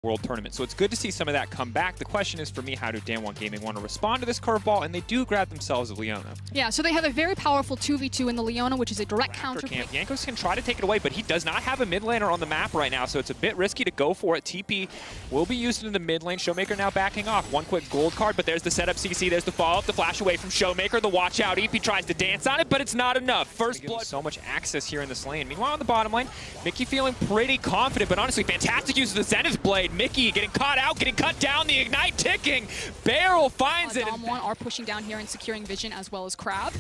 World Tournament. So it's good to see some of that come back. The question is for me, how do Damwon Gaming want to respond to this curveball? And they do grab themselves a Leona. Yeah, so they have a very powerful 2v2 in the Leona, which is a direct counter pick. Jankos can try to take it away, but he does not have a mid laner on the map right now, so it's a bit risky to go for it. TP will be used in the mid lane. Showmaker now backing off. One quick gold card, but there's the setup CC, there's the follow-up, the flash away from Showmaker, the watch out. EP tries to dance on it, but it's not enough. First blood. So much access here in this lane. Meanwhile, on the bottom lane, Mickey feeling pretty confident, but honestly, fantastic use of the Zenith Blade. Mickey getting caught out, getting cut down, the Ignite ticking. Barrel finds it. Damwon are pushing down here and securing vision as well as Crab.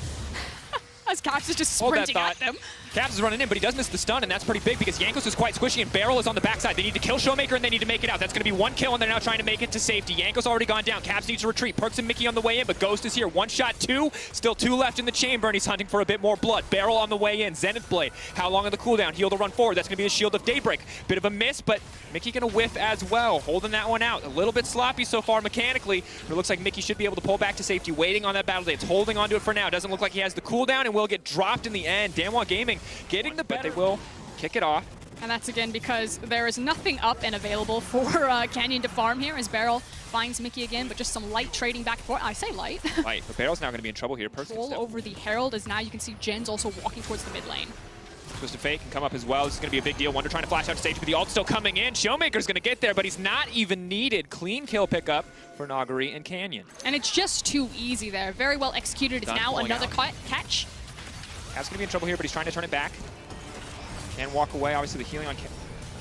As Caps is just sprinting at them. Caps is running in, but he does miss the stun, and that's pretty big because Jankos is quite squishy and Barrel is on the backside. They need to kill Showmaker and they need to make it out. That's going to be one kill, and they're now trying to make it to safety. Jankos already gone down. Caps needs to retreat. Perks and Mickey on the way in, but Ghost is here. One shot, two. Still two left in the chamber, and he's hunting for a bit more blood. Barrel on the way in. Zenith Blade. How long on the cooldown? Heal to run forward. That's going to be a Shield of Daybreak. Bit of a miss, but Mickey going to whiff as well. Holding that one out. A little bit sloppy so far mechanically, but it looks like Mickey should be able to pull back to safety, waiting on that battle blade. It's holding onto it for now. Doesn't look like he has the cooldown and will get dropped in the end. Damwon Gaming getting the better. They will kick it off. And that's again because there is nothing up and available for Canyon to farm here as Barrel finds Mickey again, but just some light trading back and forth. I say light. Light, but Barrel's now going to be in trouble here. Control over the Herald as now you can see Jin's also walking towards the mid lane. Twisted Fate can come up as well. This is going to be a big deal. Wonder trying to flash out stage, but the ult's still coming in. Showmaker's going to get there, but he's not even needed. Clean kill pickup for Nagari and Canyon. And it's just too easy there. Very well executed. It's now another catch. Cap's going to be in trouble here, but he's trying to turn it back. Can walk away. Obviously, the healing on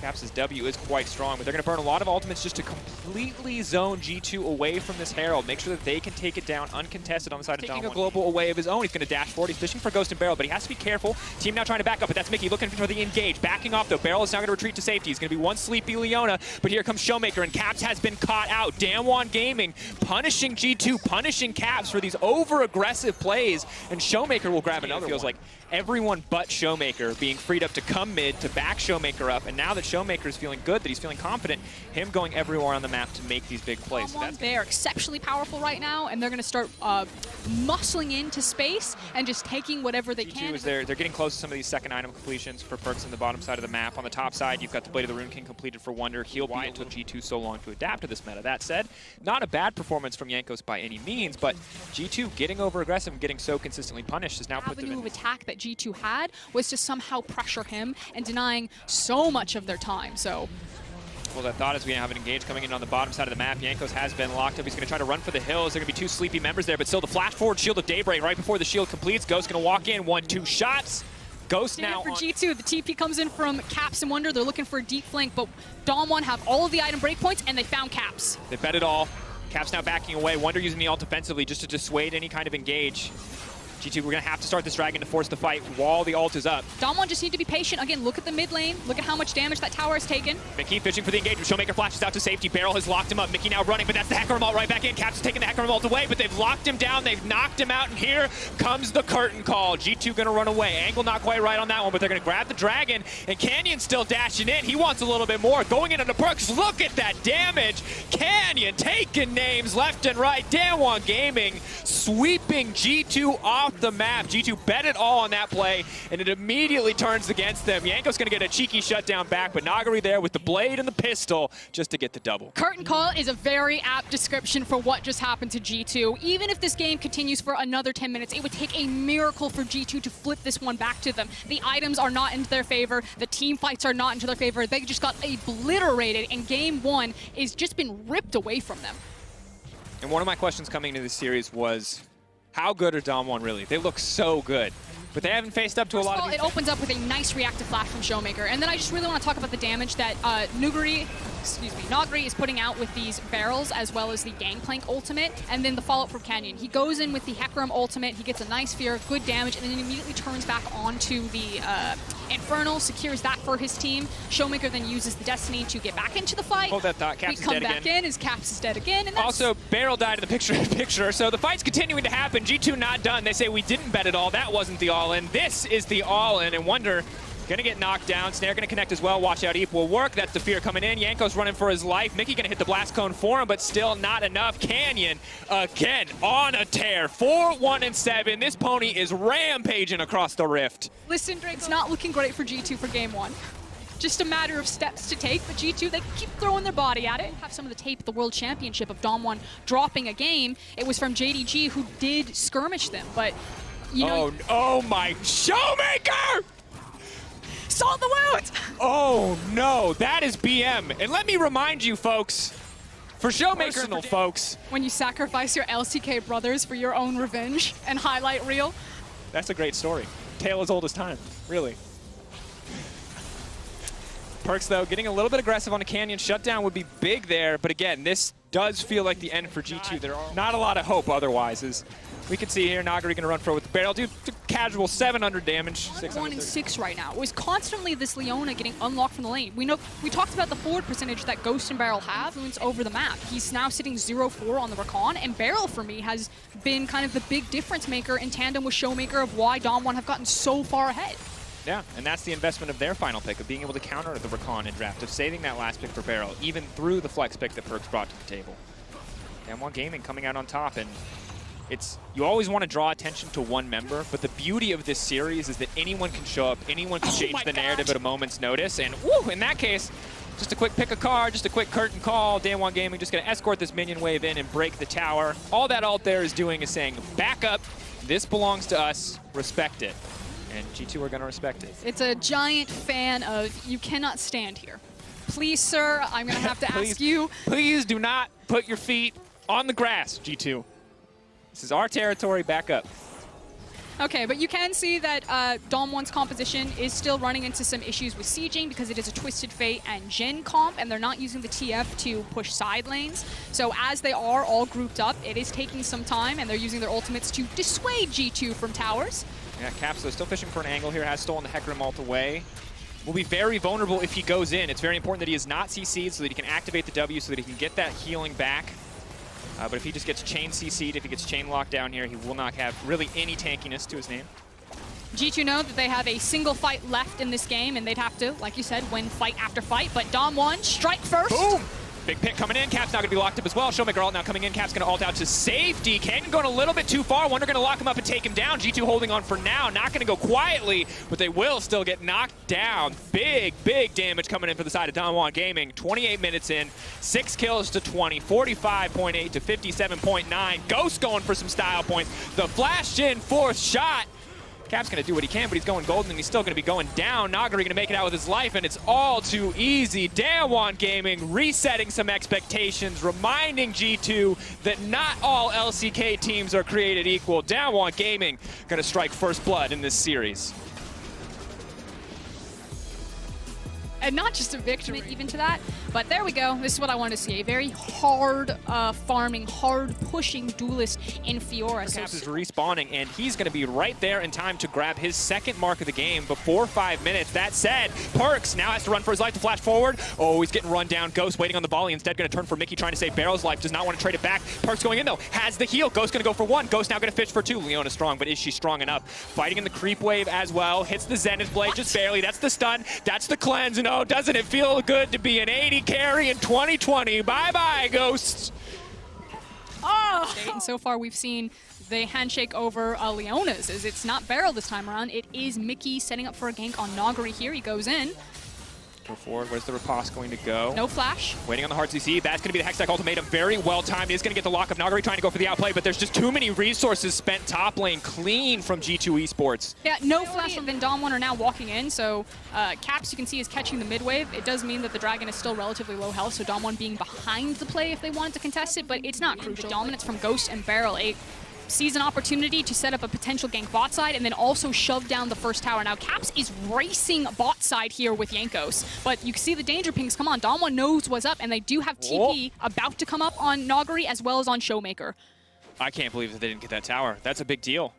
Caps' W is quite strong, but they're going to burn a lot of ultimates just to completely zone G2 away from this Herald. Make sure that they can take it down uncontested on the side of Damwon. Taking a global away of his own. He's going to dash forward. He's fishing for Ghost and Barrel, but he has to be careful. Team now trying to back up, but that's Mickey looking for the engage. Backing off, though. Barrel is now going to retreat to safety. He's going to be one sleepy Leona, but here comes Showmaker, and Caps has been caught out. Damwon Gaming punishing G2, punishing Caps for these over-aggressive plays, and Showmaker will grab another one. It feels like everyone but Showmaker being freed up to come mid to back Showmaker up, and now that Showmaker is feeling good, that he's feeling confident, him going everywhere on the map to make these big plays. So they're exceptionally powerful right now, and they're going to start muscling into space and just taking whatever they can. They're getting close to some of these second item completions for perks on the bottom side of the map. On the top side, you've got the Blade of the Rune King completed for Wonder. Why it took G2 so long to adapt to this meta. That said, not a bad performance from Jankos by any means, but G2 getting over aggressive and getting so consistently punished has now put them in. The avenue of attack that G2 had was to somehow pressure him and denying so much of their time. So well, that thought is we have an engage coming in on the bottom side of the map. Jankos has been locked up. He's going to try to run for the hills. There are going to be two sleepy members there, but still the flash forward Shield of Daybreak right before the shield completes. Ghost going to walk in, 1-2 shots. Ghost now for G2. The TP comes in from Caps and Wonder. They're looking for a deep flank, but Damwon have all of the item breakpoints, and they found Caps. They bet it all. Caps now backing away. Wonder using the ult offensively just to dissuade any kind of engage. G2, we're going to have to start this dragon to force the fight while the ult is up. Damwon just need to be patient. Again, look at the mid lane. Look at how much damage that tower has taken. Mickey fishing for the engagement. Showmaker flashes out to safety. Barrel has locked him up. Mickey now running, but that's the Hecarim ult right back in. Caps is taking the Hecarim ult away, but they've locked him down. They've knocked him out, and here comes the curtain call. G2 going to run away. Angle not quite right on that one, but they're going to grab the dragon, and Canyon still dashing in. He wants a little bit more. Going in on the perks. Look at that damage. Canyon taking names left and right. Damwon Gaming sweeping G2 off the map. G2 bet it all on that play, and it immediately turns against them. Yanko's going to get a cheeky shutdown back, but Nagari there with the blade and the pistol just to get the double. Curtain call is a very apt description for what just happened to G2. Even if this game continues for another 10 minutes, it would take a miracle for G2 to flip this one back to them. The items are not into their favor. The team fights are not into their favor. They just got obliterated, and game one is just been ripped away from them. And one of my questions coming into this series was, how good are Damwon really? They look so good, but they haven't faced up to a lot of these. It opens up with a nice reactive flash from Showmaker, and then I just really want to talk about the damage that Nagari is putting out with these barrels, as well as the Gangplank ultimate, and then the follow-up from Canyon. He goes in with the Hecarim ultimate, he gets a nice fear, good damage, and then immediately turns back onto the Infernal, secures that for his team. Showmaker then uses the Destiny to get back into the fight. Hold that thought, Caps is dead again. We come back in, as Caps is dead again. And that's also, Barrel died in the picture, so the fight's continuing to happen. G2 not done. They say we didn't bet it all. That wasn't the all-in. This is the all-in, and Wonder gonna get knocked down. Snare gonna connect as well. Watch out, Eep will work. That's the fear coming in. Yanko's running for his life. Mickey gonna hit the blast cone for him, but still not enough. Canyon again on a tear. 4-1-7. This pony is rampaging across the rift. Listen, Drake, it's not looking great for G2 for game one. just a matter of steps to take, but G2, they keep throwing their body at it. Have some of the tape of the World Championship of Damwon dropping a game. It was from JDG, who did skirmish them, but you know... Oh my, Showmaker! Salt the wound! Oh no, that is BM. And let me remind you folks, for Showmaker, folks. When you sacrifice your LCK brothers for your own revenge and highlight reel. That's a great story. Tale as old as time, really. Perks, though, getting a little bit aggressive on a Canyon shutdown would be big there, but again, this does feel like the end for G2. There are not a lot of hope otherwise. As we can see here, Nagari gonna run for it with the barrel. Dude, casual 700 damage. 1 in 6 right now. It was constantly this Leona getting unlocked from the lane. We talked about the forward percentage that Ghost and Barrel have over the map. He's now sitting 0-4 on the Recon, and Barrel for me has been kind of the big difference maker in tandem with Showmaker of why Damwon have gotten so far ahead. Yeah, and that's the investment of their final pick, of being able to counter the Recon in draft, of saving that last pick for Barrel, even through the flex pick that Perks brought to the table. Damwon Gaming coming out on top, and you always want to draw attention to one member, but the beauty of this series is that anyone can show up, anyone can change the narrative at a moment's notice, and woo, in that case, just a quick pick a card, just a quick curtain call. Damwon Gaming just going to escort this minion wave in and break the tower. All that ult there is doing is saying, back up, this belongs to us, respect it. And G2 are going to respect it. It's a giant fan of, you cannot stand here. Please, sir, I'm going to have to ask you. Please do not put your feet on the grass, G2. This is our territory, back up. Okay, but you can see that Damwon's composition is still running into some issues with sieging because it is a Twisted Fate and Jhin comp, and they're not using the TF to push side lanes. So as they are all grouped up, it is taking some time, and they're using their ultimates to dissuade G2 from towers. Yeah, KaiSser still fishing for an angle here, has stolen the Hecarim ult away. Will be very vulnerable if he goes in. It's very important that he is not CC'd so that he can activate the W so that he can get that healing back. But if he just gets chain CC'd, if he gets chain locked down here, he will not have really any tankiness to his name. G2 know that they have a single fight left in this game, and they'd have to, like you said, win fight after fight. But Damwon, strike first. Boom! Big pick coming in. Cap's not going to be locked up as well. Showmaker ult now coming in. Cap's going to ult out to safety. Canyon going a little bit too far. Wonder going to lock him up and take him down. G2 holding on for now. Not going to go quietly, but they will still get knocked down. Big, big damage coming in for the side of Damwon Gaming. 28 minutes in. 6 kills to 20. 45.8 to 57.9. Ghost going for some style points. The flash in, 4th shot. Cap's going to do what he can, but he's going golden, and he's still going to be going down. Nagari going to make it out with his life, and it's all too easy. Damwon Gaming resetting some expectations, reminding G2 that not all LCK teams are created equal. Damwon Gaming going to strike first blood in this series. And not just a victory even to that, but there we go. This is what I wanted to see. A very hard farming, hard pushing duelist in Fiora. Caps is respawning, and he's going to be right there in time to grab his second mark of the game before 5 minutes. That said, Perks now has to run for his life to flash forward. Oh, he's getting run down. Ghost waiting on the volley. Instead going to turn for Mickey, trying to save Barrel's life. Does not want to trade it back. Perks going in, though. Has the heal. Ghost going to go for 1. Ghost now going to fish for 2. Leona strong, but is she strong enough? Fighting in the creep wave as well. Hits the Zenith Blade just barely. That's the stun. That's the cleanse. And oh, doesn't it feel good to be an 80 carry in 2020? Bye-bye, Ghosts. Oh! And so far, we've seen the handshake over Leona's. As it's not Barrel this time around. It is Mickey setting up for a gank on Nagari here. He goes in. Go forward. Where's the riposte going to go? No flash. Waiting on the hard CC. That's going to be the Hextech ultimatum. Very well timed. He's going to get the lock of Nagari trying to go for the outplay, but there's just too many resources spent top lane clean from G2 Esports. Yeah, no flash from Damwon are now walking in, so Caps, you can see, is catching the mid wave. It does mean that the Dragon is still relatively low health, so Damwon being behind the play if they wanted to contest it, but it's not crucial. Dominance from Ghost and Barrel, sees an opportunity to set up a potential gank bot side and then also shove down the first tower. Now, Caps is racing bot side here with Jankos, but you can see the danger pings come on. Damwon knows what's up, and they do have TP about to come up on Nagari as well as on Showmaker. I can't believe that they didn't get that tower. That's a big deal.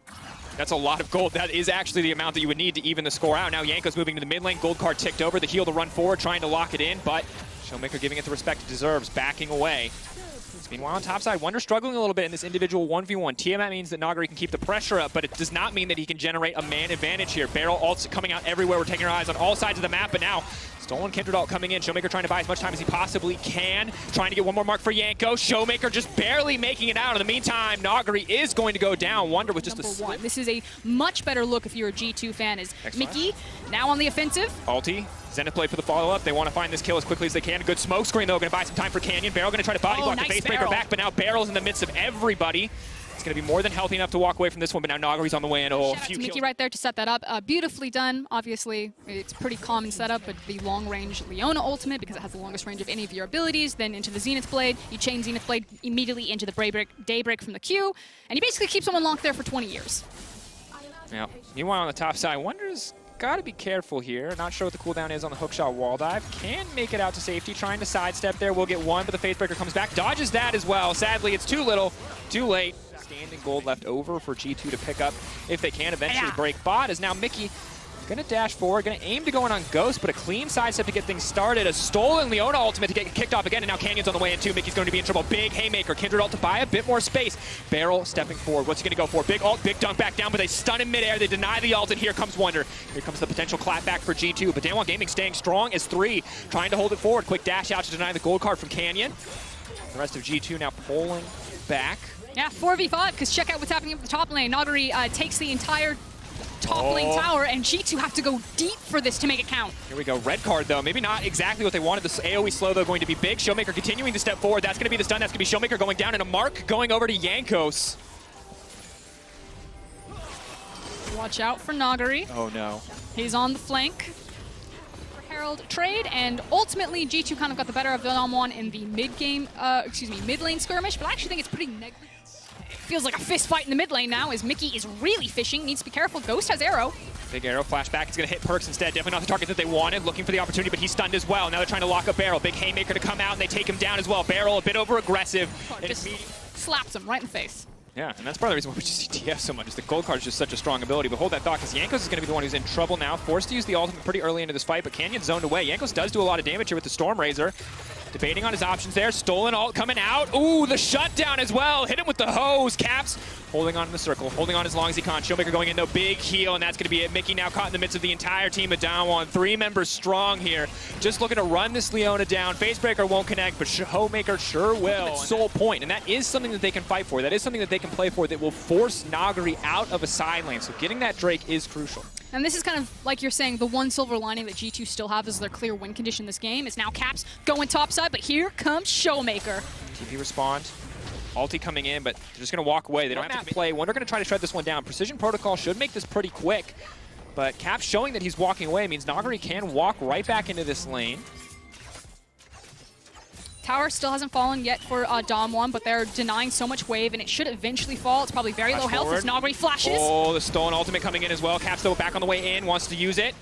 That's a lot of gold. That is actually the amount that you would need to even the score out. Now Jankos moving to the mid lane. Gold card ticked over. The heal to run forward, trying to lock it in, but Showmaker giving it the respect it deserves, backing away. Meanwhile, on top side, Wonder struggling a little bit in this individual 1v1. Tiamat means that Nagari can keep the pressure up, but it does not mean that he can generate a man advantage here. Barrel ults coming out everywhere. We're taking our eyes on all sides of the map, but now stolen Kindred ult coming in. Showmaker trying to buy as much time as he possibly can. Trying to get one more mark for Yanko. Showmaker just barely making it out. In the meantime, Nagari is going to go down. Wonder with just a slip. This is a much better look if you're a G2 fan. Is Mickey now on the offensive. Ulti. Zenith play for the follow-up. They want to find this kill as quickly as they can. Good smoke screen, though. Going to buy some time for Canyon. Barrel going to try to body block the face breaker back, but now Barrel's in the midst of everybody. It's going to be more than healthy enough to walk away from this one, but now Nagari's on the way in. Oh, Shout out to Mickey right there to set that up. Beautifully done. Obviously, it's pretty common setup, but the long-range Leona ultimate, because it has the longest range of any of your abilities, then into the Zenith Blade. You chain Zenith Blade immediately into the Daybreak from the Q, and you basically keep someone locked there for 20 years. Yeah. Meanwhile, on the top side, Wonder's got to be careful here. Not sure what the cooldown is on the hookshot wall dive. Can make it out to safety, trying to sidestep there. Will get one, but the Facebreaker comes back. Dodges that as well. Sadly, it's too little, too late. Standing gold left over for G2 to pick up if they can eventually break bot. As now Mickey gonna dash forward, gonna aim to go in on Ghost, but a clean sidestep to get things started. A stolen Leona ultimate to get kicked off again, and now Canyon's on the way in too. Mickey's going to be in trouble. Big haymaker, Kindred ult to buy a bit more space. Barrel stepping forward. What's he gonna go for? Big ult, big dunk back down, but they stun in midair. They deny the ult, and here comes Wonder. Here comes the potential clapback for G2, but Damwon Gaming staying strong as 3, trying to hold it forward. Quick dash out to deny the gold card from Canyon. The rest of G2 now pulling back. Yeah, 4v5, because check out what's happening up the top lane. Nagari takes the entire top lane tower, and G2 have to go deep for this to make it count. Here we go. Red card, though. Maybe not exactly what they wanted. This AoE slow, though, going to be big. Showmaker continuing to step forward. That's going to be the stun. That's going to be Showmaker going down, and a mark going over to Jankos. Watch out for Nagari. Oh, no. He's on the flank. Herald trade, and ultimately G2 kind of got the better of Damwon in the mid lane skirmish, but I actually think it's pretty negligible. It feels like a fist fight in the mid lane now as Mickey is really fishing, needs to be careful. Ghost has arrow. Big arrow, flashback, it's gonna hit Perks instead. Definitely not the target that they wanted, looking for the opportunity, but he's stunned as well. Now they're trying to lock up Barrel. Big haymaker to come out, and they take him down as well. Barrel a bit over aggressive. Just slaps him right in the face. Yeah, and that's part of the reason why we just see TF so much, is the gold card is just such a strong ability. But hold that thought, because Jankos is going to be the one who's in trouble now. Forced to use the ultimate pretty early into this fight, but Canyon zoned away. Jankos does do a lot of damage here with the Storm Razor. Debating on his options there. Stolen ult coming out. Ooh, the shutdown as well. Hit him with the hose. Caps holding on in the circle, holding on as long as he can. Showmaker going in, though. Big heal, and that's going to be it. Mickey now caught in the midst of the entire team of Damwon. 3 members strong here. Just looking to run this Leona down. Facebreaker won't connect, but Showmaker sure will. It's sole point, and that is something that they can fight for. That is something that they can play for that will force Nagari out of a side lane. So getting that Drake is crucial. And this is kind of, like you're saying, the one silver lining that G2 still have is their clear win condition in this game. It's now Caps going topside, but here comes Showmaker. TP respond. Ulti coming in, but they're just going to walk away. They don't have to play. Wonder going to try to shred this one down. Precision Protocol should make this pretty quick, but Caps showing that he's walking away means Nagari can walk right back into this lane. Tower still hasn't fallen yet for Damwon, but they're denying so much wave, and it should eventually fall. It's probably very low health as Nagari flashes. Oh, the stolen ultimate coming in as well. Caps, though, back on the way in, wants to use it.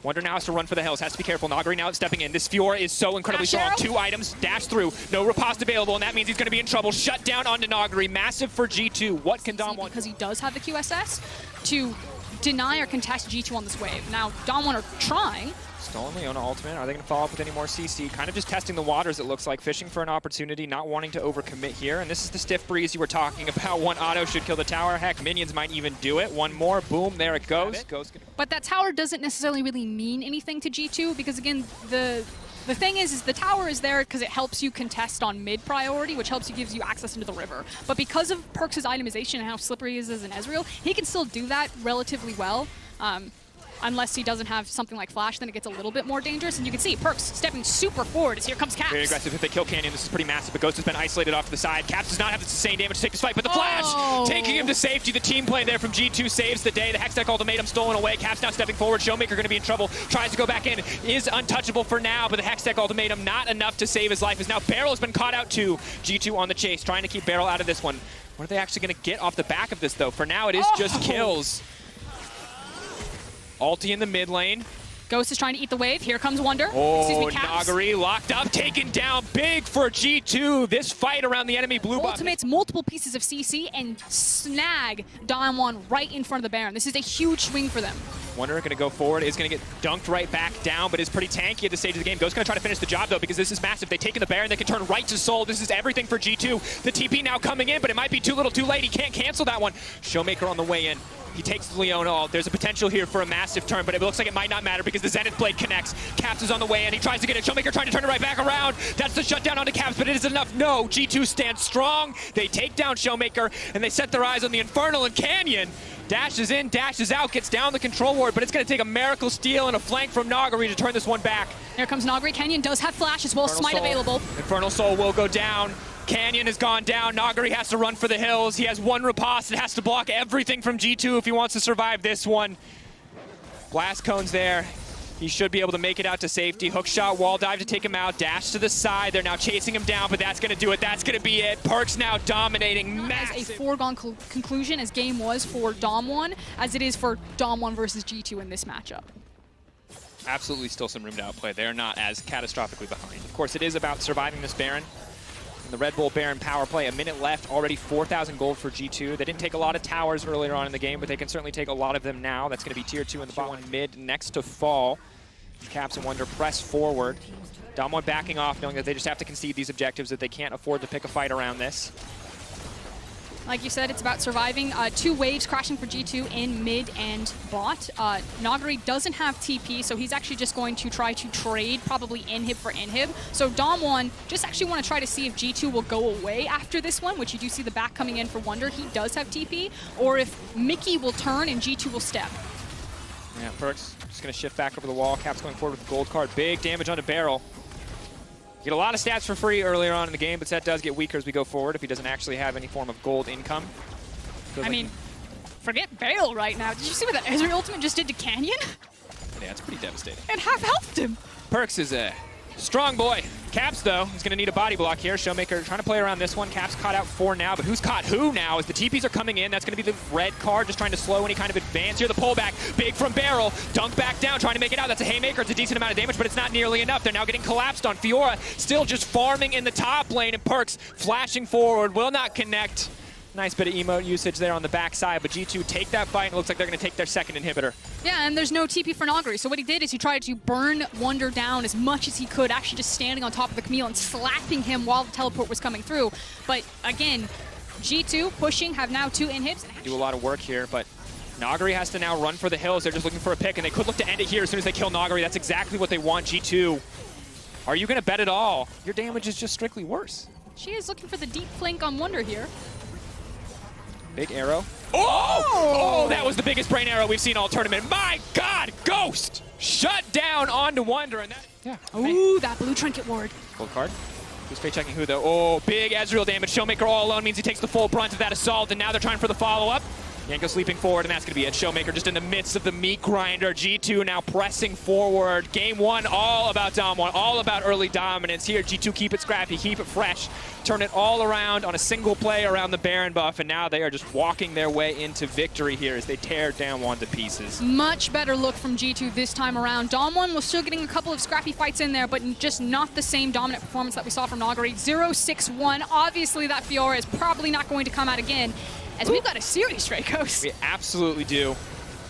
Wonder now has to run for the hills, has to be careful. Nagari now stepping in. This Fiora is so incredibly strong. 2 items, dash through, no riposte available, and that means he's going to be in trouble. Shut down onto Nagari, massive for G2. What can Damwon do? Because he does have the QSS to deny or contest G2 on this wave. Now, Damwon are trying. Stolen Leona ultimate. Are they going to follow up with any more CC? Kind of just testing the waters, it looks like. Fishing for an opportunity, not wanting to overcommit here. And this is the stiff breeze you were talking about. One auto should kill the tower. Heck, minions might even do it. One more, boom, there it goes. But that tower doesn't necessarily really mean anything to G2 because, again, the thing is the tower is there because it helps you contest on mid priority, which gives you access into the river. But because of Perks' itemization and how slippery he is as an Ezreal, he can still do that relatively well. Unless he doesn't have something like Flash, then it gets a little bit more dangerous. And you can see Perks stepping super forward as here comes Caps. Very aggressive. If they kill Canyon, this is pretty massive. But Ghost has been isolated off to the side. Caps does not have the sustained damage to take this fight, but the Flash taking him to safety. The team play there from G2 saves the day. The Hextech ultimatum stolen away. Caps now stepping forward. Showmaker going to be in trouble. Tries to go back in. Is untouchable for now, but the Hextech ultimatum not enough to save his life. As now Barrel has been caught out too. G2 on the chase, trying to keep Barrel out of this one. What are they actually going to get off the back of this, though? For now, it is just kills. Ulti in the mid lane. Ghost is trying to eat the wave. Here comes Wonder. Oh, Nagari locked up, taken down big for G2. This fight around the enemy blue button. Ultimates multiple pieces of CC and snag Damwon right in front of the Baron. This is a huge swing for them. Wonder going to go forward, is going to get dunked right back down, but is pretty tanky at this stage of the game. Ghost going to try to finish the job, though, because this is massive. They take in the Baron, they can turn right to Soul. This is everything for G2. The TP now coming in, but it might be too little too late. He can't cancel that one. Showmaker on the way in. He takes the Leona. There's a potential here for a massive turn, but it looks like it might not matter because the Zenith Blade connects. Caps is on the way, and he tries to get it. Showmaker trying to turn it right back around. That's the shutdown onto Caps, but it is enough. No, G2 stands strong. They take down Showmaker, and they set their eyes on the Infernal, and Canyon dashes in, dashes out, gets down the control ward, but it's going to take a miracle steal and a flank from Nagari to turn this one back. Here comes Nagari. Canyon does have flash as well as Smite available. Infernal Soul will go down. Canyon has gone down. Nagari has to run for the hills. He has one riposte. It has to block everything from G2 if he wants to survive this one. Blast cone's there. He should be able to make it out to safety. Hook shot, wall dive to take him out. Dash to the side. They're now chasing him down, but that's going to do it. That's going to be it. Perkz now dominating. Massive. As a foregone conclusion as game was for Damwon, as it is for Damwon versus G2 in this matchup. Absolutely still some room to outplay. They're not as catastrophically behind. Of course, it is about surviving this Baron. And the Red Bull Baron power play, a minute left, already 4,000 gold for G2. They didn't take a lot of towers earlier on in the game, but they can certainly take a lot of them now. That's going to be tier 2 in the bottom mid next to fall. Caps and Wonder press forward. Damwon backing off, knowing that they just have to concede these objectives, that they can't afford to pick a fight around this. Like you said, it's about surviving. 2 waves crashing for G2 in mid and bot. Nagari doesn't have TP, so he's actually just going to try to trade probably inhib for inhib. So Damwon just actually want to try to see if G2 will go away after this one, which you do see the back coming in for Wonder. He does have TP, or if Mickey will turn and G2 will step. Yeah, Perkz just going to shift back over the wall. Caps going forward with the gold card. Big damage onto Barrel. Get a lot of stats for free earlier on in the game, but that does get weaker as we go forward if he doesn't actually have any form of gold income. I mean, forget Barrel right now. Did you see what that Ezreal ultimate just did to Canyon? Yeah, it's pretty devastating. And half healthed him. Perkz is a strong boy. Caps, though, is going to need a body block here. Showmaker trying to play around this one. Caps caught out 4 now, but who's caught who now? As the TPs are coming in, that's going to be the red card, just trying to slow any kind of advance here. The pullback, big from Barrel. Dunk back down, trying to make it out. That's a haymaker. It's a decent amount of damage, but it's not nearly enough. They're now getting collapsed on. Fiora still just farming in the top lane, and Perkz flashing forward, will not connect. Nice bit of emote usage there on the backside, but G2 take that fight, and it looks like they're going to take their second inhibitor. Yeah, and there's no TP for Nagari, so what he did is he tried to burn Wonder down as much as he could, actually just standing on top of the Camille and slapping him while the teleport was coming through. But again, G2 pushing, have now 2 inhibs. Do a lot of work here, but Nagari has to now run for the hills. They're just looking for a pick, and they could look to end it here as soon as they kill Nagari. That's exactly what they want, G2. Are you going to bet it all? Your damage is just strictly worse. She is looking for the deep flank on Wonder here. Big arrow. Oh, that was the biggest brain arrow we've seen all tournament. My God, Ghost shut down onto Wonder. And that, yeah. Ooh, that blue trinket ward. Gold card. Who's paychecking who, though? Oh, big Ezreal damage. Showmaker all alone means he takes the full brunt of that assault, and now they're trying for the follow-up. Yanko sleeping forward, and that's going to be it. Showmaker just in the midst of the meat grinder. G2 now pressing forward. Game 1 all about Damwon, all about early dominance. Here, G2 keep it scrappy, keep it fresh, turn it all around on a single play around the Baron buff, and now they are just walking their way into victory here as they tear Damwon to pieces. Much better look from G2 this time around. Damwon was still getting a couple of scrappy fights in there, but just not the same dominant performance that we saw from Nagari. 0-6-1. Obviously, that Fiora is probably not going to come out again, as we've got a series, Dracos. We absolutely do.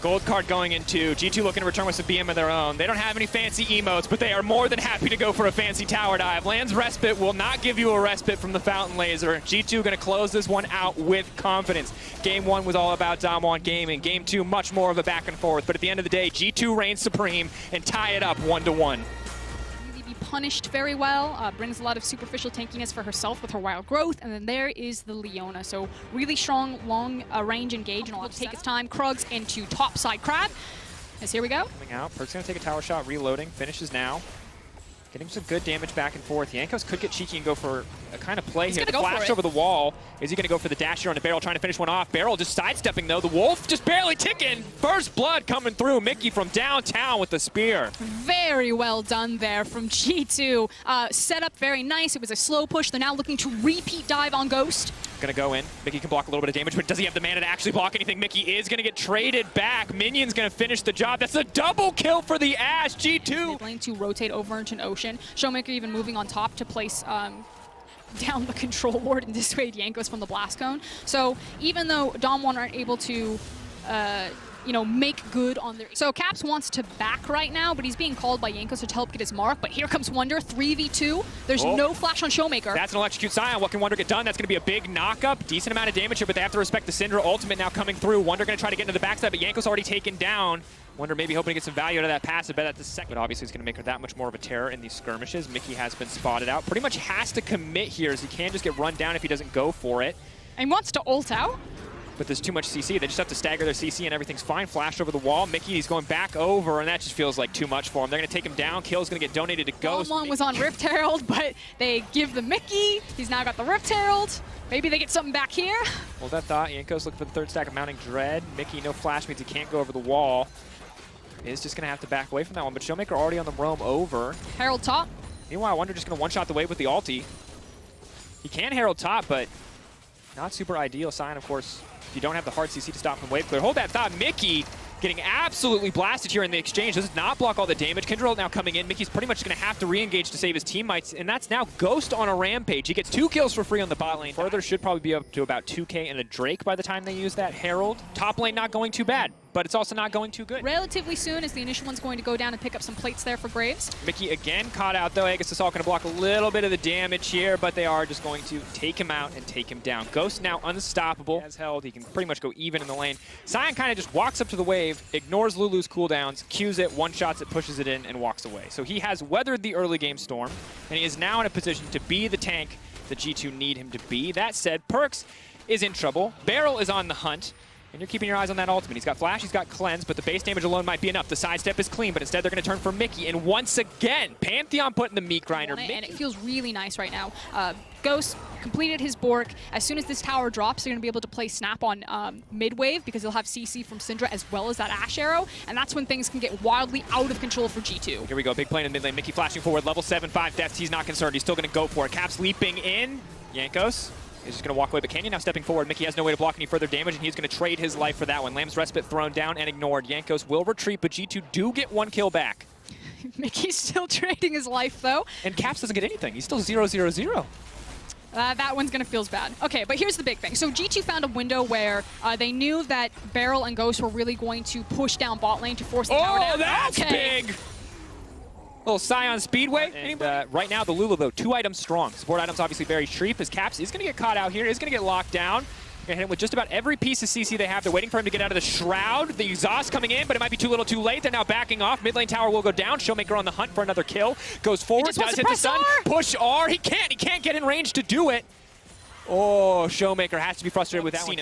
Gold card going into G2 looking to return with some BM of their own. They don't have any fancy emotes, but they are more than happy to go for a fancy tower dive. Land's Respite will not give you a respite from the Fountain Laser. G2 going to close this one out with confidence. Game 1 was all about Damwon Gaming. Game 2, much more of a back and forth. But at the end of the day, G2 reigns supreme and tie it up 1-1. Punished very well, brings a lot of superficial tankiness for herself with her wild growth, and then there is the Leona. So really strong, long range engage, and will take its time. Krugs into top side crab. As here we go. Coming out, Perkz gonna take a tower shot, reloading, finishes now. Getting some good damage back and forth. Yankos could get cheeky and go for a kind of play here. The flash over the wall. Is he going to go for the dash here on the Barrel, trying to finish one off? Barrel just sidestepping, though. The Wolf just barely ticking. First blood coming through. Mickey from downtown with the spear. Very well done there from G2. Set up very nice. It was a slow push. They're now looking to repeat dive on Ghost. Going to go in. Mickey can block a little bit of damage, but does he have the mana to actually block anything? Mickey is going to get traded back. Minion's going to finish the job. That's a double kill for the Ash. G2. Lane to rotate over into an Ocean. Showmaker even moving on top to place down the control ward and dissuade Yankos from the blast cone. So even though Damwon aren't able to you know, make good on their... So Caps wants to back right now, but he's being called by Jankos to help get his mark. But here comes Wonder, 3v2. There's no flash on Showmaker. That's an electrocute Scion. What can Wonder get done? That's going to be a big knock-up. Decent amount of damage here, but they have to respect the Syndra ultimate now coming through. Wonder going to try to get into the backside, but Jankos already taken down. Wonder maybe hoping to get some value out of that pass. I bet that's the second. But obviously, it's going to make her that much more of a terror in these skirmishes. Mickey has been spotted out. Pretty much has to commit here, as he can just get run down if he doesn't go for it. And wants to ult out. But there's too much CC. They just have to stagger their CC and everything's fine. Flash over the wall. Mickey, he's going back over, and that just feels like too much for him. They're going to take him down. Kill's going to get donated to Ghost. Damwon was on Rift Herald, but they give the Mickey. He's now got the Rift Herald. Maybe they get something back here. Hold that thought. Jankos looking for the third stack of Mounting Dread. Mickey, no flash means he can't go over the wall. Is just going to have to back away from that one, but Showmaker already on the roam over. Herald top. Meanwhile, Wonder just going to one-shot the wave with the ulti. He can Herald top, but not super ideal. Sign, of course, if you don't have the hard CC to stop from wave clear. Hold that thought. Mickey getting absolutely blasted here in the exchange. This does not block all the damage. Kindred now coming in. Mickey's pretty much going to have to re-engage to save his teammates, and that's now Ghost on a rampage. He gets 2 kills for free on the bot lane. Further should probably be up to about 2K and a Drake by the time they use that Herald. Top lane not going too bad, but it's also not going too good. Relatively soon, as the initial one's going to go down and pick up some plates there for Graves. Mickey again caught out, though. I guess it's all going to block a little bit of the damage here, but they are just going to take him out and take him down. Ghost now unstoppable. As held, he can pretty much go even in the lane. Scion kind of just walks up to the wave, ignores Lulu's cooldowns, Qs it, one-shots it, pushes it in, and walks away. So he has weathered the early game storm, and he is now in a position to be the tank that G2 need him to be. That said, Perkz is in trouble. Beryl is on the hunt. And you're keeping your eyes on that ultimate. He's got Flash, he's got Cleanse, but the base damage alone might be enough. The sidestep is clean, but instead they're going to turn for Mickey. And once again, Pantheon putting the meat grinder. And it feels really nice right now. Ghost completed his Bork. As soon as this tower drops, they're going to be able to play Snap on mid-wave because he'll have CC from Syndra as well as that Ash Arrow. And that's when things can get wildly out of control for G2. Here we go, big play in the mid lane. Mickey flashing forward, level 7-5 deaths. He's not concerned. He's still going to go for it. Caps leaping in. Jankos is just going to walk away, but Canyon now stepping forward. Mickey has no way to block any further damage, and he's going to trade his life for that one. Lamb's Respite thrown down and ignored. Jankos will retreat, but G2 do get 1 kill back. Mickey's still trading his life, though. And Caps doesn't get anything. He's still 0-0-0. That one's going to feel bad. Okay, but here's the big thing. So G2 found a window where they knew that Beryl and Ghost were really going to push down bot lane to force the tower down. Oh, that's big! Little Scion Speedway. And, right now, the Lulu, though, 2 items strong. Support items obviously very cheap, as Caps is going to get caught out here, is going to get locked down. Going to hit him with just about every piece of CC they have. They're waiting for him to get out of the Shroud. The exhaust coming in, but it might be too little too late. They're now backing off. Mid lane tower will go down. Showmaker on the hunt for another kill. Goes forward, does hit the stun. Push R. He can't get in range to do it. Oh, Showmaker has to be frustrated with that one.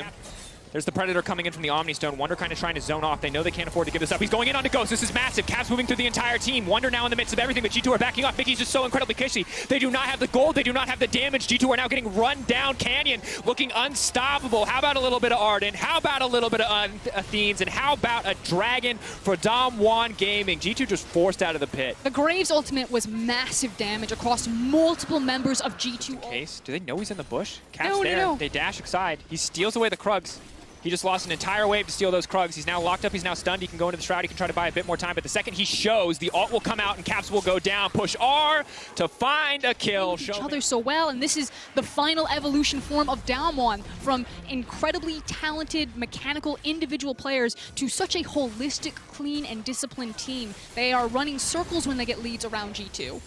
There's the Predator coming in from the Omni Stone. Wonder kind of trying to zone off. They know they can't afford to give this up. He's going in onto Ghost. This is massive. Caps moving through the entire team. Wonder now in the midst of everything, but G2 are backing off. Mickey's just so incredibly kishy. They do not have the gold. They do not have the damage. G2 are now getting run down. Canyon looking unstoppable. How about a little bit of Arden? How about a little bit of Athenes? And how about a Dragon for Damwon Gaming? G2 just forced out of the pit. The Graves ultimate was massive damage across multiple members of G2. Case, do they know he's in the bush? Caps no, there. No. They dash aside. He steals away the Krugs. He just lost an entire wave to steal those Krugs. He's now locked up. He's now stunned. He can go into the Shroud. He can try to buy a bit more time. But the second he shows, the ult will come out and Caps will go down. Push R to find a kill. Each other so well, and this is the final evolution form of Damwon, from incredibly talented mechanical individual players to such a holistic, clean, and disciplined team. They are running circles when they get leads around G2.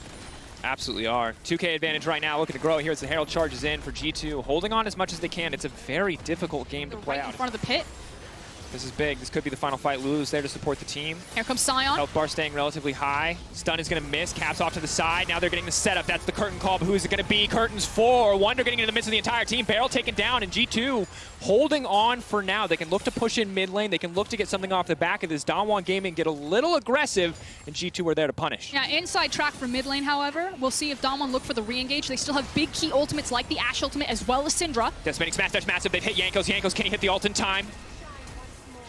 Absolutely are. 2K advantage right now, looking to grow here as the Herald charges in for G2, holding on as much as they can. It's a very difficult game to play out. Right in front of the pit. This is big. This could be the final fight. Lulu's there to support the team. Here comes Scion. Health bar staying relatively high. Stun is going to miss. Caps off to the side. Now they're getting the setup. That's the curtain call, but who is it going to be? Curtains 4. Wonder getting into the midst of the entire team. Beryl taken down, and G2 holding on for now. They can look to push in mid lane. They can look to get something off the back of this. Damwon Gaming get a little aggressive, and G2 are there to punish. Yeah, inside track for mid lane, however. We'll see if Damwon look for the re-engage. They still have big key ultimates like the Ashe ultimate as well as Syndra. Deathspinning smash dash massive. They've hit Jankos. Jankos, can he hit the ult in time?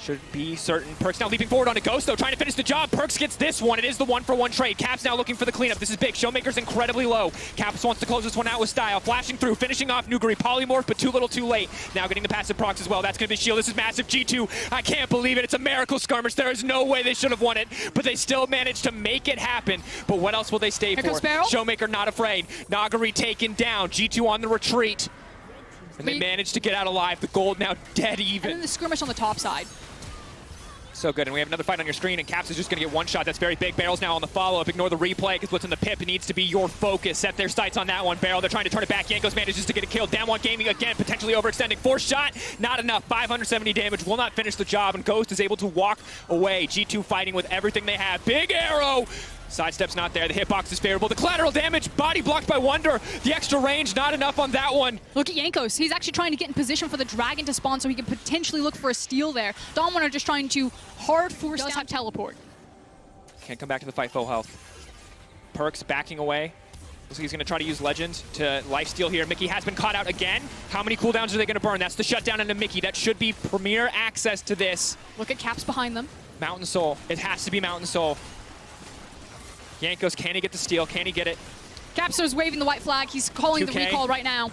Should be certain. Perkz now leaping forward onto Ghost, though, trying to finish the job. Perkz gets this one. It is the 1-for-1 trade. Caps now looking for the cleanup. This is big. Showmaker's incredibly low. Caps wants to close this one out with style. Flashing through, finishing off Nuguri. Polymorph, but too little too late. Now getting the passive procs as well. That's going to be shield. This is massive. G2, I can't believe it. It's a miracle skirmish. There is no way they should have won it, but they still managed to make it happen. But what else will they stay Here for? comes Beryl. Showmaker not afraid. Nuguri taken down. G2 on the retreat. And they managed to get out alive. The gold now dead even. And then the skirmish on the top side. So good, and we have another fight on your screen, and Caps is just going to get one shot. That's very big. Barrel's now on the follow-up. Ignore the replay, because what's in the pip needs to be your focus. Set their sights on that one. Barrel, they're trying to turn it back. Jankos manages to get a kill. Damwon Gaming again, potentially overextending. Fourth shot, not enough. 570 damage, will not finish the job, and Ghost is able to walk away. G2 fighting with everything they have. Big arrow! Sidestep's not there. The hitbox is favorable. The collateral damage, body blocked by Wonder. The extra range, not enough on that one. Look at Jankos. He's actually trying to get in position for the Dragon to spawn so he can potentially look for a steal there. Damwon are just trying to hard force down teleport. Can't come back to the fight full health. Perks backing away. Looks like he's going to try to use Legend to lifesteal here. Mickey has been caught out again. How many cooldowns are they going to burn? That's the shutdown into Mickey. That should be premier access to this. Look at Caps behind them. Mountain Soul. It has to be Mountain Soul. Jankos, can he get the steal? Can he get it? KaiSser's waving the white flag. He's calling 2K. the recall right now.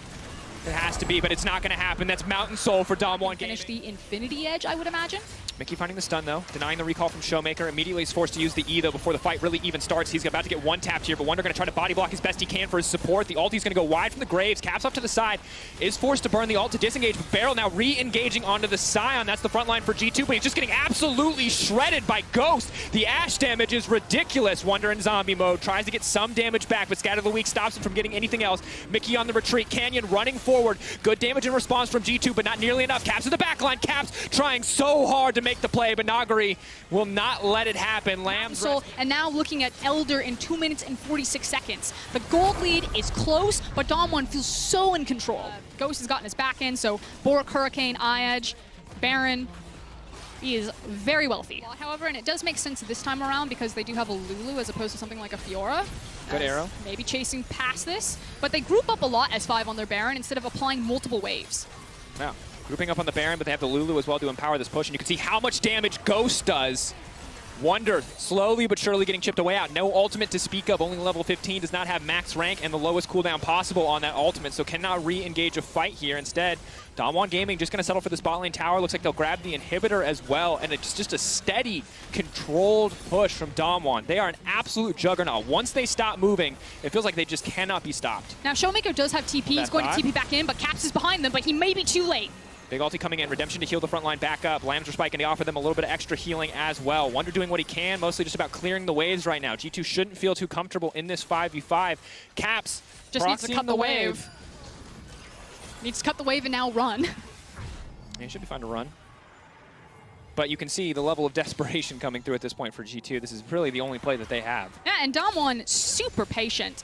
It has to be, but it's not going to happen. That's Mountain Soul for Damwon Gaming. Finish the Infinity Edge, I would imagine. Mickey finding the stun, though. Denying the recall from Showmaker. Immediately is forced to use the E, though, before the fight really even starts. He's about to get one tapped here, but Wonder going to try to body block as best he can for his support. The ulti's going to go wide from the Graves. Caps off to the side. Is forced to burn the ult to disengage, but Barrel now re-engaging onto the Scion. That's the front line for G2, but he's just getting absolutely shredded by Ghost. The Ash damage is ridiculous. Wonder in zombie mode. Tries to get some damage back, but Scatter the Weak stops him from getting anything else. Mickey on the retreat. Canyon running forward. Good damage in response from G2, but not nearly enough. Caps in the backline. Caps trying so hard to make the play, but Nagari will not let it happen. Lamb's and now looking at Elder in 2 minutes and 46 seconds. The gold lead is close, but Damwon feels so in control. Ghost has gotten his back in, so Bork, Hurricane, Eye-Edge, Baron. He is very wealthy. However, and it does make sense this time around because they do have a Lulu as opposed to something like a Fiora. Good arrow. Maybe chasing past this, but they group up a lot as 5 on their Baron instead of applying multiple waves. Yeah. Grouping up on the Baron, but they have the Lulu as well to empower this push, and you can see how much damage Ghost does. Wonder slowly but surely getting chipped away out. No ultimate to speak of, only level 15, does not have max rank and the lowest cooldown possible on that ultimate, so cannot re-engage a fight here. Instead, Damwon Gaming just going to settle for this bot lane tower. Looks like they'll grab the inhibitor as well, and it's just a steady, controlled push from Damwon. They are an absolute juggernaut. Once they stop moving, it feels like they just cannot be stopped. Now Showmaker does have TP. He's going to TP back in, but Caps is behind them, but he may be too late. Big ulti coming in. Redemption to heal the front line back up. Lambs are spiking to offer them a little bit of extra healing as well. Wonder doing what he can, mostly just about clearing the waves right now. G2 shouldn't feel too comfortable in this 5v5. Caps just needs to cut the wave. Needs to cut the wave and now run. Yeah, he should be fine to run. But you can see the level of desperation coming through at this point for G2. This is really the only play that they have. Yeah, and Damwon, super patient.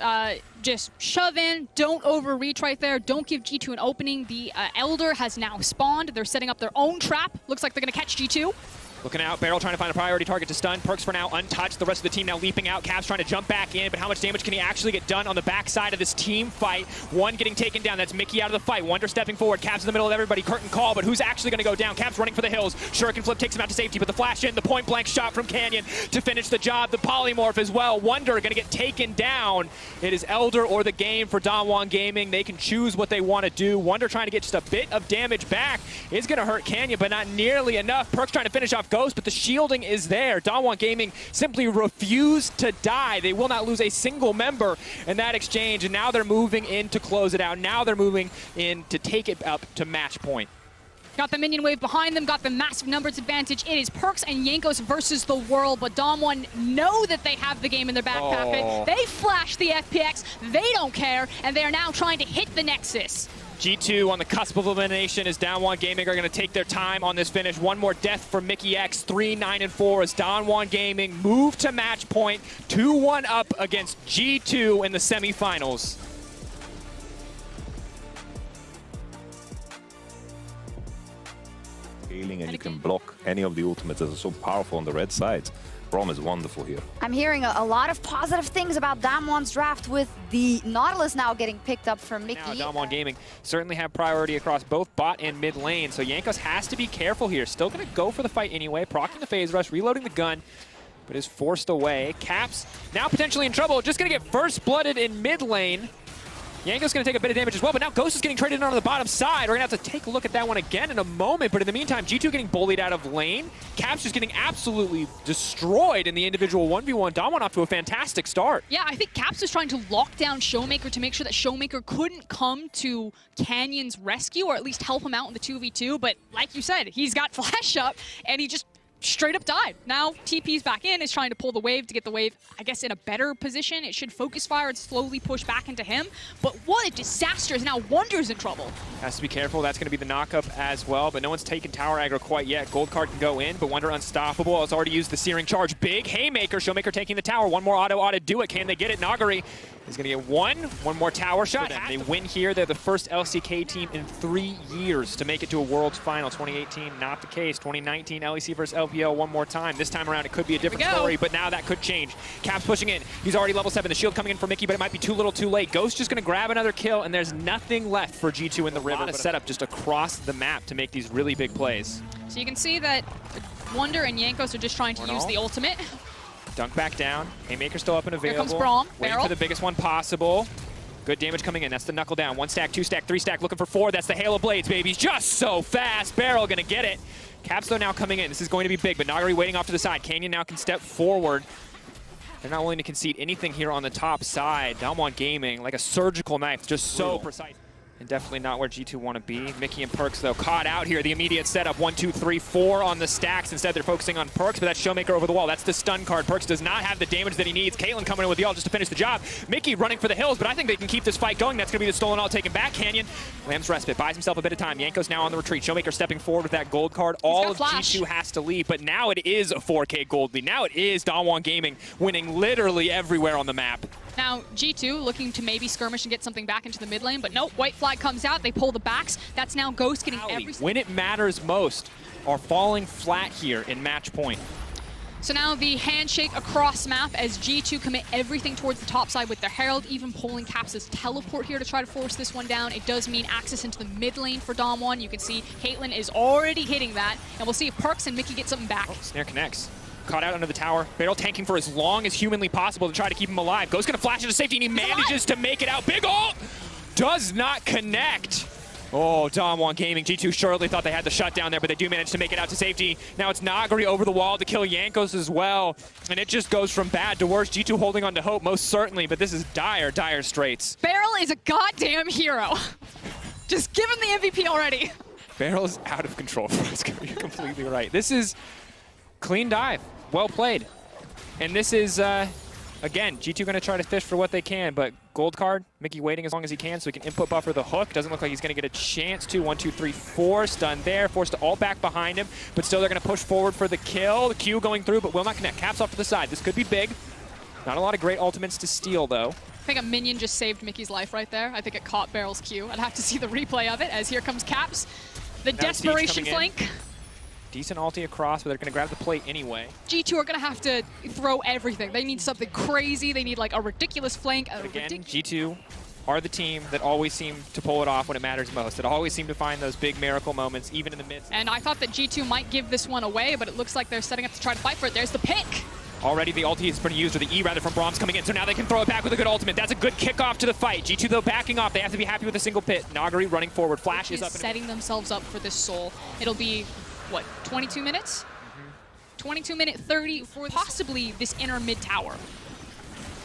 Just shove in, don't overreach right there, don't give G2 an opening. The Elder has now spawned. They're setting up their own trap. Looks like they're going to catch G2. Looking out, Barrel trying to find a priority target to stun. Perks for now untouched. The rest of the team now leaping out. Caps trying to jump back in, but how much damage can he actually get done on the backside of this team fight? One getting taken down. That's Mickey out of the fight. Wonder stepping forward. Caps in the middle of everybody. Curtain call, but who's actually going to go down? Caps running for the hills. Shuriken flip takes him out to safety, but the flash in, the point blank shot from Canyon to finish the job. The polymorph as well. Wonder going to get taken down. It is Elder or the game for Damwon Gaming. They can choose what they want to do. Wonder trying to get just a bit of damage back is going to hurt Canyon, but not nearly enough. Perks trying to finish off Ghost, but the shield is there. Damwon Gaming simply refused to die. They will not lose a single member in that exchange, and now they're moving in to close it out. Now they're moving in to take it up to match point. Got the minion wave behind them, got the massive numbers advantage. It is Perks and Jankos versus the world, but Damwon know that they have the game in their back pocket. They flash the FPX, they don't care, and they are now trying to hit the Nexus. G2 on the cusp of elimination as Damwon Gaming are going to take their time on this finish. One more death for Mickey X, 3-9-4 as Damwon Gaming move to match point, 2-1 up against G2 in the semifinals. Healing and you can block any of the ultimates that are so powerful on the red side. Brom is wonderful here. I'm hearing a lot of positive things about Damwon's draft with the Nautilus now getting picked up for Mickey. Now Damwon Gaming certainly have priority across both bot and mid lane, so Jankos has to be careful here. Still going to go for the fight anyway, proccing the phase rush, reloading the gun, but is forced away. Caps now potentially in trouble, just going to get first blooded in mid lane. Jankos going to take a bit of damage as well, but now Ghost is getting traded in on the bottom side. We're going to have to take a look at that one again in a moment, but in the meantime, G2 getting bullied out of lane. Caps just getting absolutely destroyed in the individual 1v1. Damwon off to a fantastic start. Yeah, I think Caps was trying to lock down Showmaker to make sure that Showmaker couldn't come to Canyon's rescue, or at least help him out in the 2v2, but like you said, he's got flash up, and he just straight up died. Now TP's back in, is trying to pull the wave to get the wave, I guess, in a better position. It should focus fire and slowly push back into him. But what a disaster. Now Wonder's in trouble. Has to be careful. That's going to be the knockup as well, but no one's taken tower aggro quite yet. Gold card can go in, but Wonder unstoppable. Has already used the Searing Charge. Big Haymaker. Showmaker taking the tower. One more auto to do it. Can they get it? Nagari is going to get one more tower shot. They win here. They're the first LCK team in 3 years to make it to a Worlds Final. 2018, not the case. 2019, LEC versus LPL one more time. This time around, it could be a different story, but now that could change. Caps pushing in. He's already level 7. The shield coming in for Mickey, but it might be too little too late. Ghost just going to grab another kill, and there's nothing left for G2 in the river. A lot of setup just across the map to make these really big plays. So you can see that Wonder and Jankos are just trying to use the ultimate. Dunk back down. Haymaker still up and available. Here comes Braum. Waiting for the biggest one possible. Good damage coming in. That's the knuckle down. 1 stack, 2 stack, 3 stack. Looking for 4. That's the Halo Blades, baby. Just so fast. Barrel gonna get it. Caps though now coming in. This is going to be big, but Nagari waiting off to the side. Canyon now can step forward. They're not willing to concede anything here on the top side. Damwon Gaming, like a surgical knife, just so precise. And definitely not where G2 want to be. Mickey and Perks, though, caught out here. The immediate setup, 1, 2, 3, 4 on the stacks. Instead, they're focusing on Perks, but that's Showmaker over the wall. That's the stun card. Perks does not have the damage that he needs. Caitlyn coming in with the ult just to finish the job. Mickey running for the hills, but I think they can keep this fight going. That's going to be the stolen ult taken back. Canyon, Lamb's respite, buys himself a bit of time. Yanko's now on the retreat. Showmaker stepping forward with that gold card. All of G2 has to leave, but now it is a 4K gold lead. Now it is Damwon Gaming winning literally everywhere on the map. Now, G2 looking to maybe skirmish and get something back into the mid lane, but nope, white flag comes out, they pull the backs. That's now Ghost getting every... When it matters most, are falling flat here in match point. So now the handshake across map as G2 commit everything towards the top side with their Herald, even pulling Caps' teleport here to try to force this one down. It does mean access into the mid lane for Damwon. You can see Caitlyn is already hitting that, and we'll see if Perks and Mickey get something back. Oh, snare connects. Caught out under the tower. Barrel tanking for as long as humanly possible to try to keep him alive. Ghost's gonna flash into safety, and he manages to make it out. Big ult! Does not connect. Oh, Damwon Gaming. G2 surely thought they had the shutdown there, but they do manage to make it out to safety. Now it's Nagari over the wall to kill Jankos as well. And it just goes from bad to worse. G2 holding on to hope, most certainly, but this is dire, dire straits. Barrel is a goddamn hero. Just give him the MVP already. Barrel is out of control for us. You're completely right. This is clean dive. Well played. And this is, again, G2 going to try to fish for what they can, but gold card, Mickey waiting as long as he can so he can input buffer the hook. Doesn't look like he's going to get a chance to. 1, 2, 3, 4. Stun there. Forced to ult back behind him, but still they're going to push forward for the kill. The Q going through, but will not connect. Caps off to the side. This could be big. Not a lot of great ultimates to steal, though. I think a minion just saved Mickey's life right there. I think it caught Barrel's Q. I'd have to see the replay of it as here comes Caps. The desperation flank. Decent ulti across, but they're going to grab the plate anyway. G2 are going to have to throw everything. They need something crazy. They need like a ridiculous flank. Again, G2 are the team that always seem to pull it off when it matters most. That always seem to find those big miracle moments, even in the midst. And I thought that G2 might give this one away, but it looks like they're setting up to try to fight for it. There's the pick. Already the ulti has been used, or the E rather, from Braum's coming in, so now they can throw it back with a good ultimate. That's a good kickoff to the fight. G2 though backing off. They have to be happy with a single pit. Nagari running forward. Flash is up. Setting themselves up for this soul. It'll be, what, 22 minutes? 22-minute 30 for possibly this inner mid tower.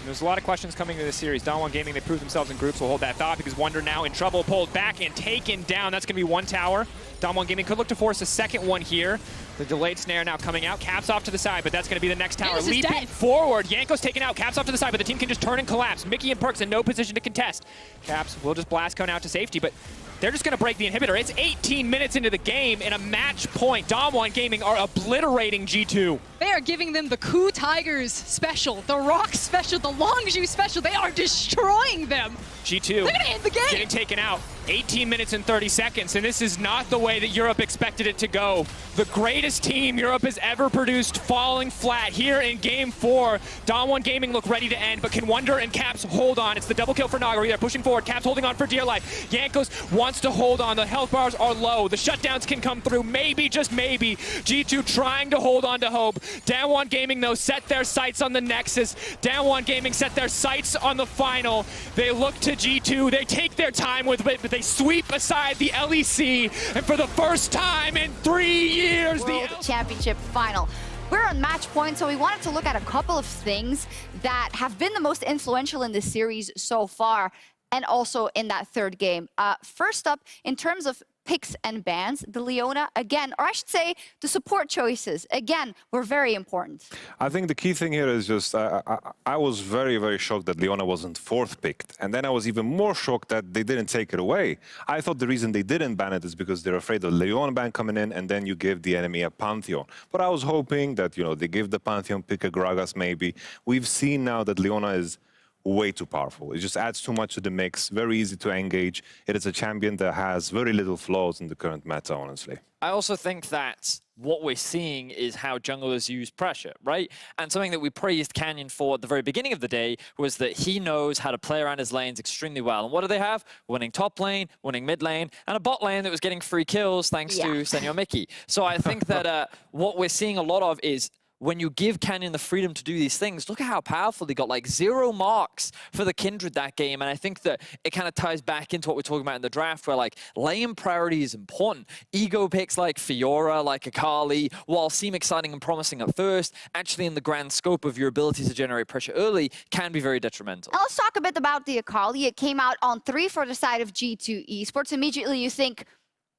There's a lot of questions coming to this series. Damwon Gaming, they proved themselves in groups. We'll hold that thought because Wonder now in trouble, pulled back and taken down. That's going to be one tower. Damwon Gaming could look to force a second one here. The delayed snare now coming out. Caps off to the side, but that's going to be the next tower. Leaping forward. Yanko's taken out. Caps off to the side, but the team can just turn and collapse. Mickey and Perks in no position to contest. Caps will just blast cone out to safety, but they're just going to break the inhibitor. It's 18 minutes into the game and a match point. Damwon Gaming are obliterating G2. They are giving them the Coup Tigers special, the Rock special, the Longzhu special. They are destroying them. G2 they're gonna end the game. Getting taken out. 18 minutes and 30 seconds, and this is not the way that Europe expected it to go. The greatest team Europe has ever produced falling flat here in Game 4. Damwon Gaming look ready to end, but can Wonder and Caps hold on? It's the double kill for Nagari. They're pushing forward. Caps holding on for dear life. Jankos wants to hold on. The health bars are low. The shutdowns can come through. Maybe, just maybe. G2 trying to hold on to hope. Damwon Gaming, though, set their sights on the Nexus. Damwon Gaming set their sights on the final. They look to G2. They take their time with it, but they sweep aside the LEC. And for the first time in 3 years, World Championship final. We're on match point, so we wanted to look at a couple of things that have been the most influential in this series so far, and also in that third game. First up, in terms of picks and bans, the Leona, again, or I should say the support choices, again, were very important. I think the key thing here is just, I was very, very shocked that Leona wasn't fourth picked. And then I was even more shocked that they didn't take it away. I thought the reason they didn't ban it is because they're afraid of Leona ban coming in and then you give the enemy a Pantheon. But I was hoping that, you know, they give the Pantheon, pick a Gragas maybe. We've seen now that Leona is way too powerful. It just adds too much to the mix, very easy to engage. It is a champion that has very little flaws in the current meta, honestly. I also think that what we're seeing is how junglers use pressure, right? And something that we praised Canyon for at the very beginning of the day was that he knows how to play around his lanes extremely well. And what do they have? Winning top lane, winning mid lane, and a bot lane that was getting free kills thanks to Senor Mickey. So I think that what we're seeing a lot of is when you give Canyon the freedom to do these things, look at how powerful they got, like 0 marks for the Kindred that game. And I think that it kind of ties back into what we're talking about in the draft, where like lane priority is important. Ego picks like Fiora, like Akali, while seem exciting and promising at first, actually in the grand scope of your ability to generate pressure early, can be very detrimental. Now let's talk a bit about the Akali. It came out on 3 for the side of G2 Esports. Immediately you think,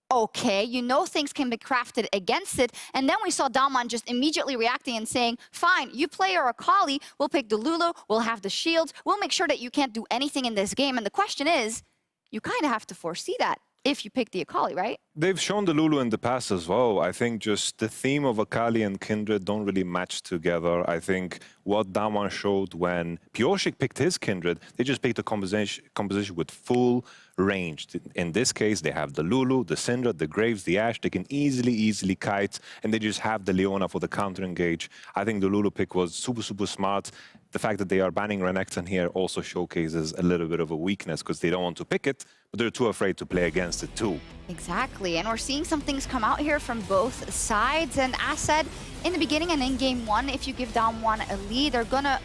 okay, you know things can be crafted against it. And then we saw Damwon just immediately reacting and saying, fine, you play your Akali, we'll pick the Lulu, we'll have the shields, we'll make sure that you can't do anything in this game. And the question is, you kind of have to foresee that if you pick the Akali, right? They've shown the Lulu in the past as well. I think just the theme of Akali and Kindred don't really match together. I think what Damwon showed when Pioshik picked his Kindred, they just picked a composition with full range. In this case, they have the Lulu, the Syndra, the Graves, the Ashe. They can easily kite, and they just have the Leona for the counter engage. I think the Lulu pick was super smart. The fact that they are banning Renekton here also showcases a little bit of a weakness because they don't want to pick it, but they're too afraid to play against it too. Exactly, and we're seeing some things come out here from both sides. And as said, in the beginning and in game 1, if you give Damwon a lead, they're gonna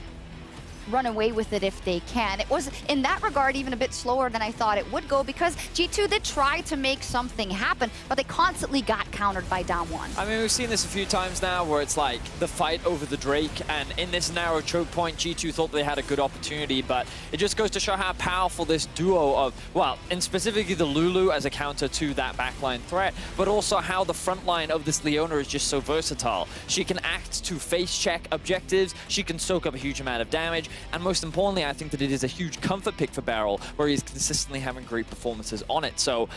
run away with it if they can. It was, in that regard, even a bit slower than I thought it would go because G2 did try to make something happen, but they constantly got countered by Damwon. I mean, we've seen this a few times now where it's like the fight over the Drake, and in this narrow choke point, G2 thought they had a good opportunity, but it just goes to show how powerful this duo of, well, and specifically the Lulu as a counter to that backline threat, but also how the front line of this Leona is just so versatile. She can act to face check objectives, she can soak up a huge amount of damage, and most importantly, I think that it is a huge comfort pick for Barrel, where he's consistently having great performances on it. So,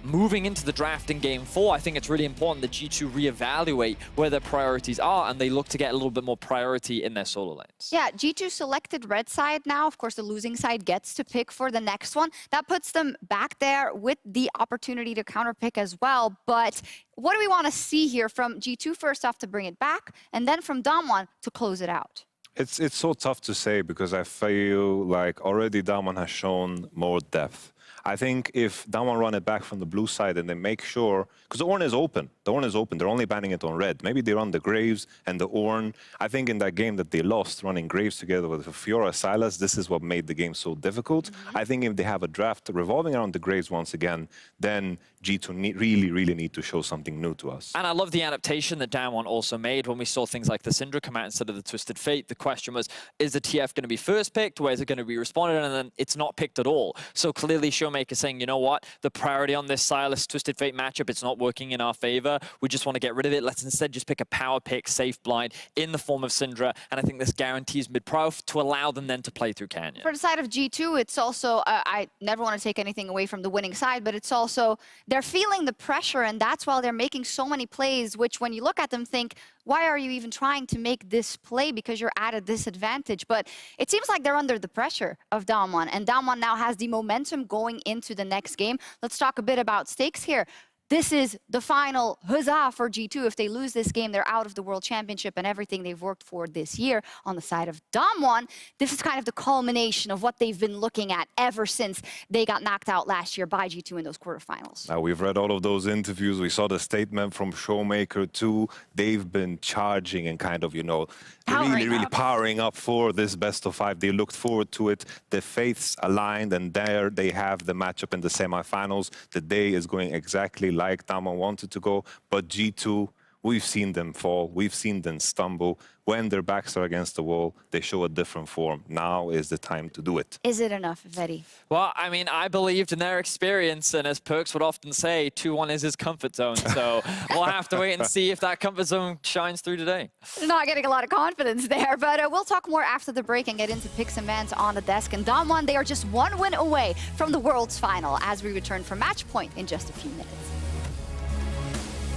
moving into the draft in Game 4, I think it's really important that G2 reevaluate where their priorities are, and they look to get a little bit more priority in their solo lanes. Yeah, G2 selected red side now. Of course, the losing side gets to pick for the next one. That puts them back there with the opportunity to counterpick as well. But what do we want to see here from G2 first off to bring it back, and then from Damwon to close it out? It's so tough to say because I feel like already Damwon has shown more depth. I think if Damwon run it back from the blue side and they make sure, because the Ornn is open. The Ornn is open. They're only banning it on red. Maybe they run the Graves and the Ornn. I think in that game that they lost, running Graves together with Fiora Sylas, this is what made the game so difficult. I think if they have a draft revolving around the Graves once again, then G2 really need to show something new to us. And I love the adaptation that Damwon also made when we saw things like the Syndra come out instead of the Twisted Fate. The question was, is the TF going to be first picked? Where is it going to be responded? And then it's not picked at all. So clearly Showmaker saying, you know what, the priority on this Sylas Twisted Fate matchup, it's not working in our favor. We just want to get rid of it. Let's instead just pick a power pick, safe blind in the form of Syndra. And I think this guarantees mid-pro to allow them then to play through Canyon. For the side of G2, it's also, I never want to take anything away from the winning side, but it's also, they're feeling the pressure, and that's why they're making so many plays, which when you look at them think, why are you even trying to make this play because you're at a disadvantage? But it seems like they're under the pressure of Damwon, and Damwon now has the momentum going into the next game. Let's talk a bit about stakes here. This is the final huzzah for G2. If they lose this game, they're out of the World Championship and everything they've worked for this year. On the side of Damwon, this is kind of the culmination of what they've been looking at ever since they got knocked out last year by G2 in those quarterfinals. Now, we've read all of those interviews. We saw the statement from Showmaker too. They've been charging and kind of, you know, really powering up for this best of 5. They looked forward to it. The faiths aligned, and there they have the matchup in the semifinals. The day is going exactly like Damwon wanted to go, but G2 We've seen them fall. We've seen them stumble. When their backs are against the wall, they show a different form. Now is the time to do it. Is it enough, Vedi? Well, I mean, I believed in their experience, and as Perks would often say, 2-1 is his comfort zone. So we'll have to wait and see if that comfort zone shines through today. Not getting a lot of confidence there, but we'll talk more after the break and get into picks and bans on the desk. And Damwon, they are just one win away from the World's Final as we return for Match Point in just a few minutes.